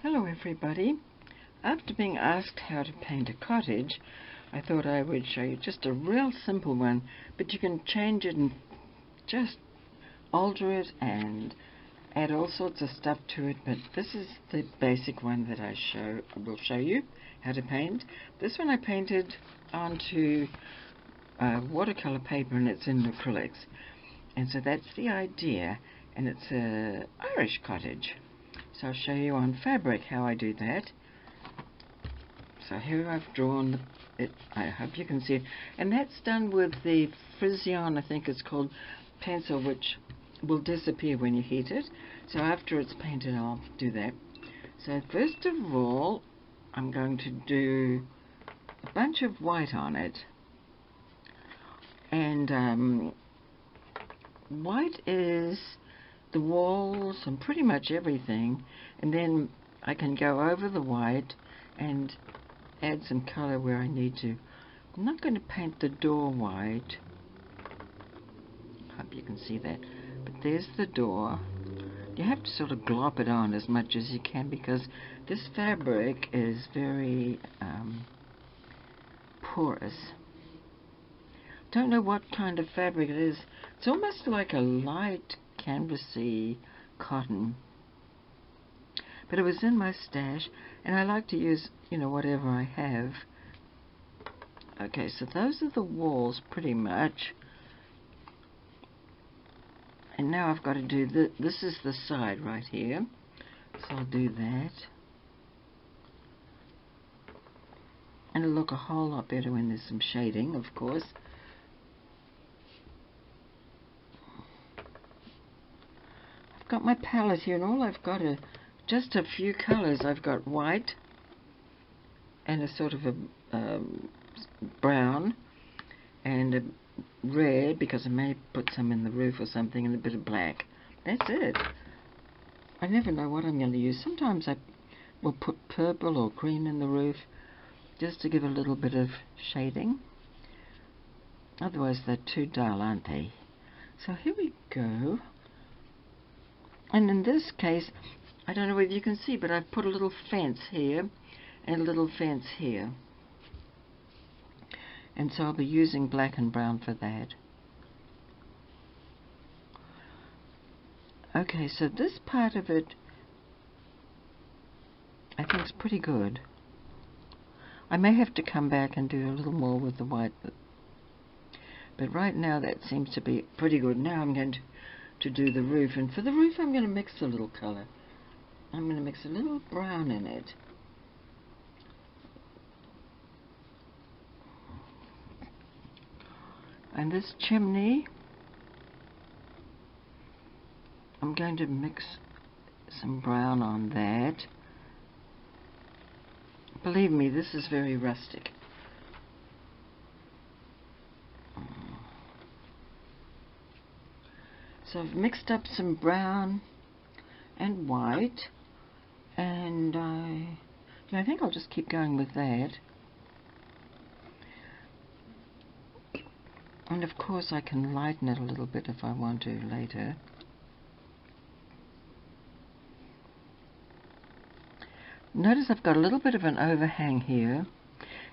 Hello everybody. After being asked how to paint a cottage, I thought I would show you just a real simple one, but you can change it and just alter it and add all sorts of stuff to it, but this is the basic one that I will show you how to paint. This one I painted onto watercolor paper and it's in acrylics, and so that's the idea, and it's a Irish cottage. So I'll show you on fabric how I do that. So here I've drawn it. I hope you can see it. And that's done with the Frizzion, I think it's called, pencil, which will disappear when you heat it. So after it's painted, I'll do that. So first of all, I'm going to do a bunch of white on it. And white is the walls and pretty much everything, and then I can go over the white and add some color where I need to. I'm not going to paint the door white. Hope you can see that. But there's the door. You have to sort of glop it on as much as you can because this fabric is very porous. Don't know what kind of fabric it is. It's almost like a light canvasy cotton, but it was in my stash and I like to use, whatever I have. Okay, so those are the walls pretty much, and now I've got to do this is the side right here, so I'll do that, and it'll look a whole lot better when there's some shading, of course. Got my palette here, and all I've got are just a few colors. I've got white and a sort of a brown and a red, because I may put some in the roof or something, and a bit of black. That's it. I never know what I'm going to use. Sometimes I will put purple or green in the roof just to give a little bit of shading. Otherwise they're too dull, aren't they? So here we go. And in this case, I don't know whether you can see, but I've put a little fence here and a little fence here. And so I'll be using black and brown for that. Okay, so this part of it I think is pretty good. I may have to come back and do a little more with the white, but right now that seems to be pretty good. Now I'm going to do the roof, and for the roof I'm going to mix a little color. I'm going to mix a little brown in it. And this chimney, I'm going to mix some brown on that. Believe me, this is very rustic. So I've mixed up some brown and white, and I think I'll just keep going with that. And of course I can lighten it a little bit if I want to later. Notice I've got a little bit of an overhang here,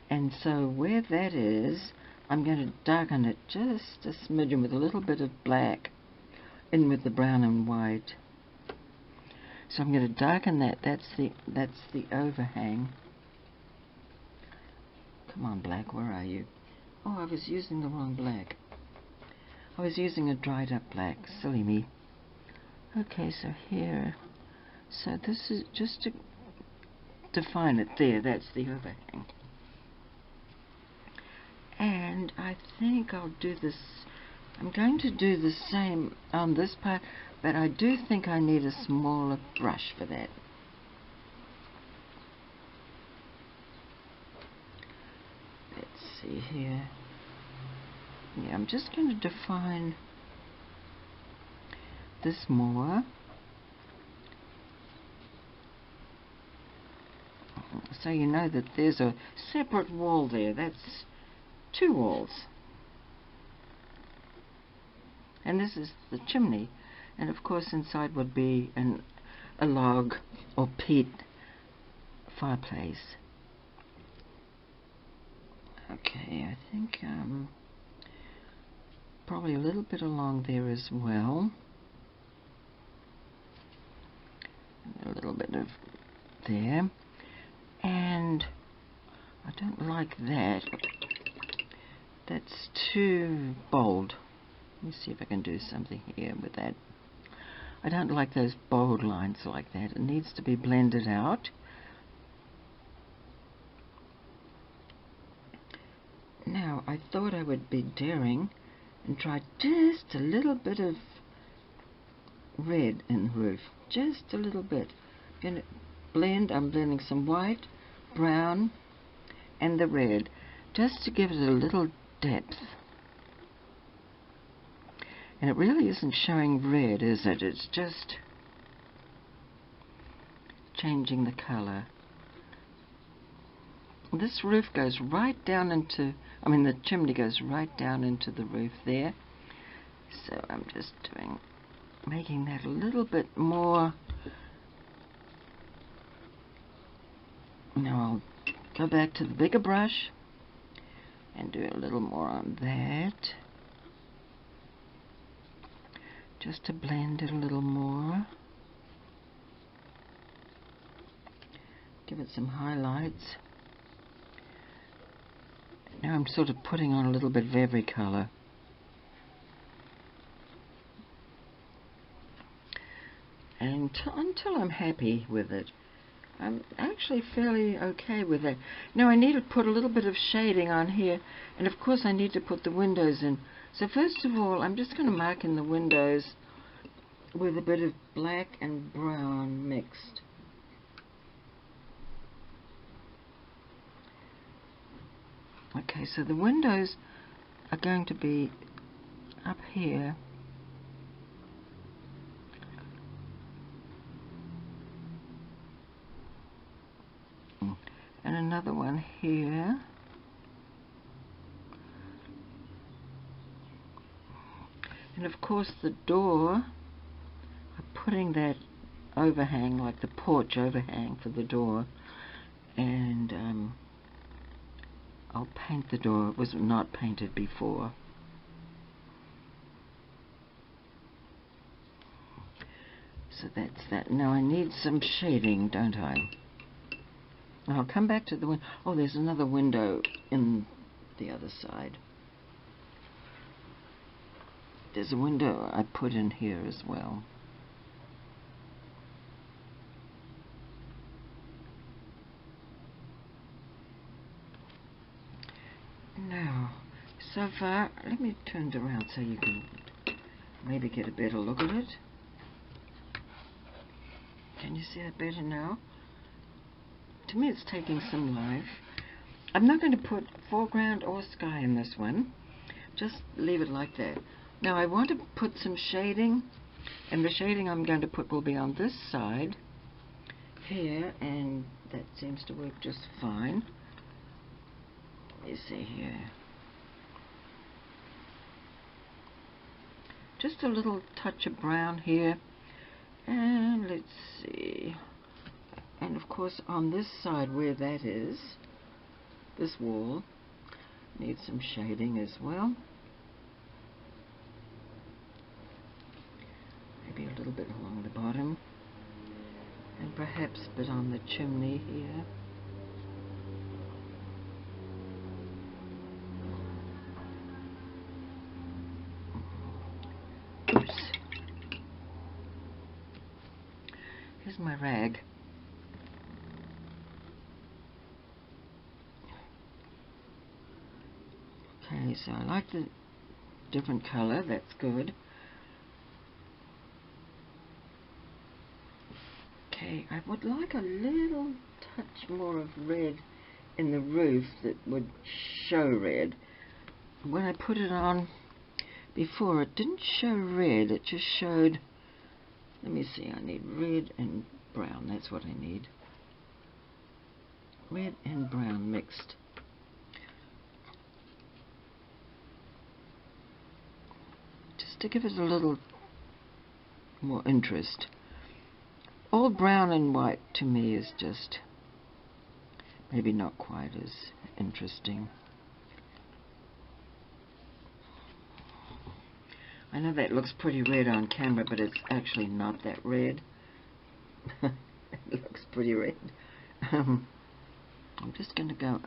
and so where that is, I'm going to darken it just a smidgen with a little bit of black in with the brown and white. So I'm going to darken that. That's the overhang. Come on, black, where are you? Oh, I was using the wrong black. I was using a dried up black. Silly me. Okay, so here. So this is just to define it there. That's the overhang. And I think I'll do this. I'm going to do the same on this part, but I do think I need a smaller brush for that. Let's see here. Yeah, I'm just going to define this more. So you know that there's a separate wall there. That's two walls. And this is the chimney. And of course inside would be a log or peat fireplace. Okay, I think probably a little bit along there as well. A little bit of there. And I don't like that. That's too bold. Let me see if I can do something here with that. I don't like those bold lines like that. It needs to be blended out. Now, I thought I would be daring and try just a little bit of red in the roof. Just a little bit. I'm blending some white, brown, and the red, just to give it a little depth. And it really isn't showing red, is it? It's just changing the color. This roof goes right down into, the chimney goes right down into the roof there. So I'm just making that a little bit more. Now I'll go back to the bigger brush and do a little more on that, just to blend it a little more. Give it some highlights. Now I'm sort of putting on a little bit of every color. And until I'm happy with it. I'm actually fairly okay with that. Now I need to put a little bit of shading on here, and of course I need to put the windows in. So first of all, I'm just going to mark in the windows with a bit of black and brown mixed. Okay, so the windows are going to be up here. And another one here. And of course the door, I'm putting that overhang, like the porch overhang for the door. And I'll paint the door. It was not painted before. So that's that. Now I need some shading, don't I? I'll come back to the window. Oh, there's another window in the other side. There's a window I put in here as well. Now, so far, let me turn it around so you can maybe get a better look at it. Can you see it better now? To me it's taking some life. I'm not going to put foreground or sky in this one. Just leave it like that. Now I want to put some shading, and the shading I'm going to put will be on this side here, and that seems to work just fine. Let me see here. Just a little touch of brown here, and let's see. And of course on this side where that is, this wall needs some shading as well. Maybe a little bit along the bottom, and perhaps a bit on the chimney here. Oops. Here's my rag. Okay, so I like the different color, that's good. Okay, I would like a little touch more of red in the roof that would show red. When I put it on before, it didn't show red, it just showed, let me see, I need red and brown, that's what I need. Red and brown mixed. Just to give it a little more interest. All brown and white to me is just maybe not quite as interesting. I know that looks pretty red on camera, but it's actually not that red. It looks pretty red. I'm just going to go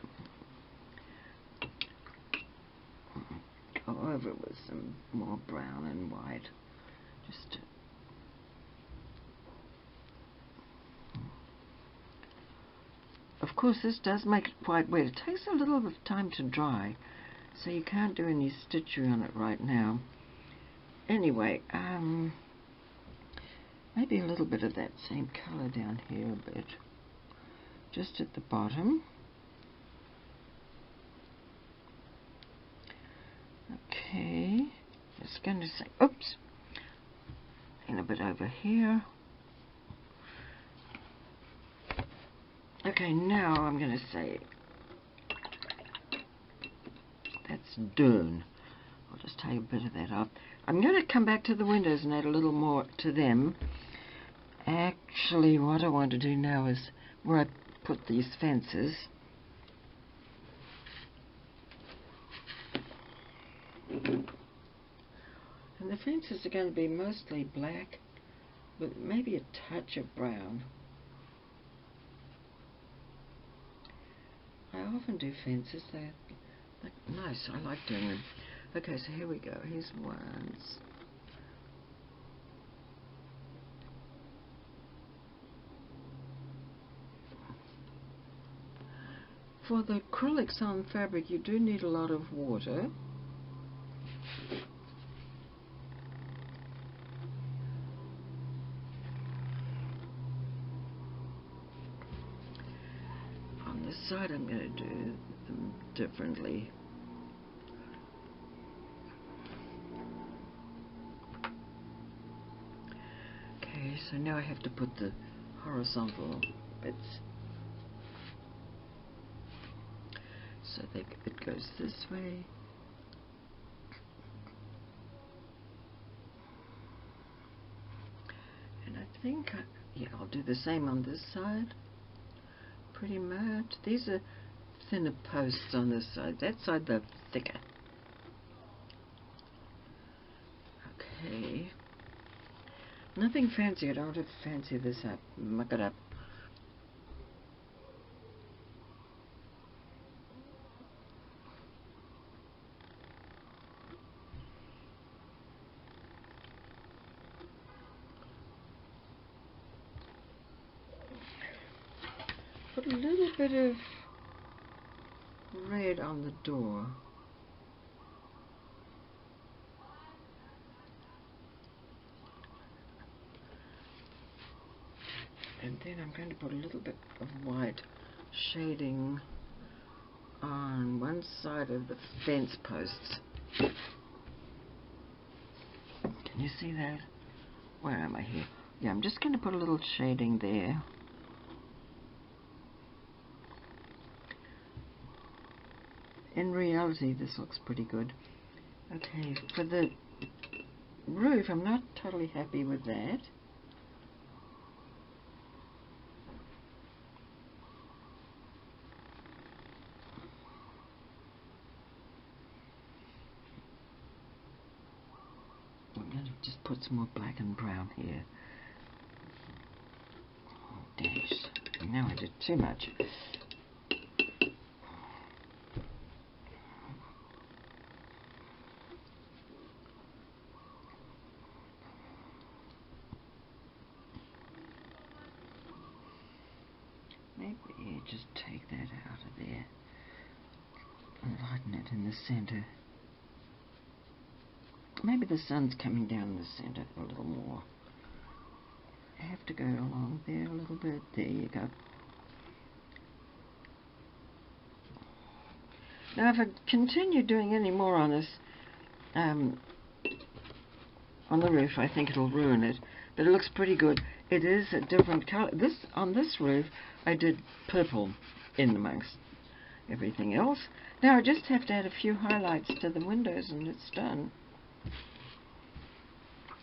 over it with some more brown and white. Just of course, this does make it quite wet. It takes a little bit of time to dry, so you can't do any stitchery on it right now. Anyway, maybe a little bit of that same color down here a bit, just at the bottom. Okay, just going to say, oops, and a bit over here. Okay, now I'm going to say, that's done. I'll just take a bit of that off. I'm going to come back to the windows and add a little more to them. Actually, what I want to do now is where I put these fences. And the fences are going to be mostly black, but maybe a touch of brown. I often do fences. They're nice. I like doing them. Okay, so here we go. Here's ones. For the acrylics on fabric, you do need a lot of water. On this side, I'm going to do them differently. Okay, so now I have to put the horizontal bits. So it goes this way. And I think, yeah, I'll do the same on this side. Pretty much. These are thinner posts on this side. That side, they're thicker. Okay. Nothing fancy. I don't have to fancy this up. Muck it up. Put a little bit of red on the door. And then I'm going to put a little bit of white shading on one side of the fence posts. Can you see that? Where am I here? Yeah, I'm just going to put a little shading there. In reality, this looks pretty good. Okay, for the roof, I'm not totally happy with that. I'm going to just put some more black and brown here. Oh, dash. Now I did too much. Maybe just take that out of there and lighten it in the center. Maybe the sun's coming down in the center a little more. I have to go along there a little bit. There you go. Now if I continue doing any more on this, on the roof, I think it'll ruin it. But it looks pretty good. It is a different color. On this roof, I did purple in amongst everything else. Now I just have to add a few highlights to the windows and it's done.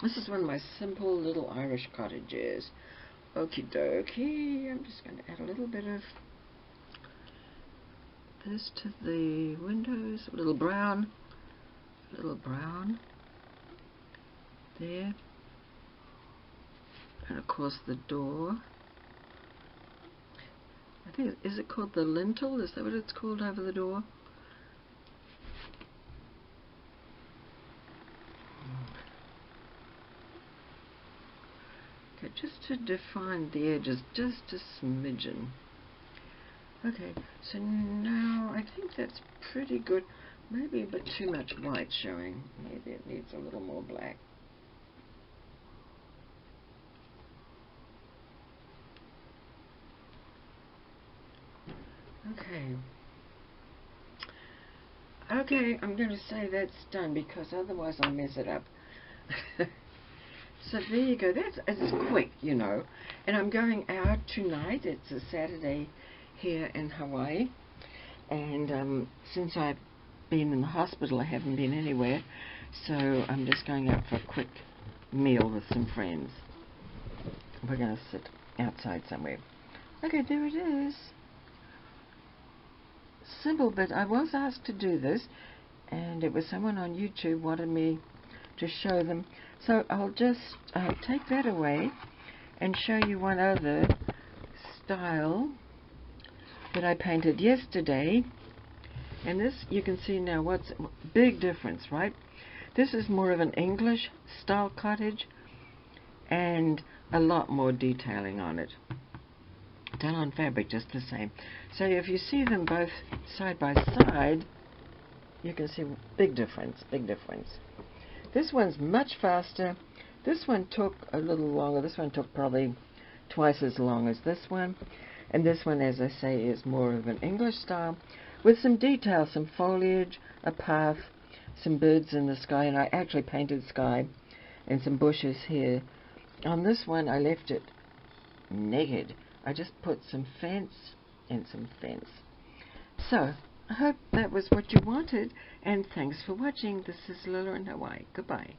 This is one of my simple little Irish cottages. Okie dokie. I'm just going to add a little bit of this to the windows, a little brown there, and of course the door. I think, is it called the lintel? Is that what it's called over the door? Okay, just to define the edges, just a smidgen. Okay, so now I think that's pretty good. Maybe a bit too much white showing. Maybe it needs a little more black. Okay, I'm going to say that's done because otherwise I'll mess it up. So there you go. It's quick, you know. And I'm going out tonight. It's a Saturday here in Hawaii. And since I've been in the hospital, I haven't been anywhere. So I'm just going out for a quick meal with some friends. We're going to sit outside somewhere. Okay, there it is. Simple, but I was asked to do this, and it was someone on YouTube wanted me to show them. So I'll just take that away and show you one other style that I painted yesterday. And this, you can see now what's big difference, right? This is more of an English style cottage and a lot more detailing on it. Done on fabric, just the same. So if you see them both side by side, you can see big difference, big difference. This one's much faster. This one took a little longer. This one took probably twice as long as this one. And this one, as I say, is more of an English style with some detail, some foliage, a path, some birds in the sky, and I actually painted sky and some bushes here. On this one, I left it naked. I just put some fence and some fence. So, I hope that was what you wanted, and thanks for watching. This is Lila in Hawaii. Goodbye.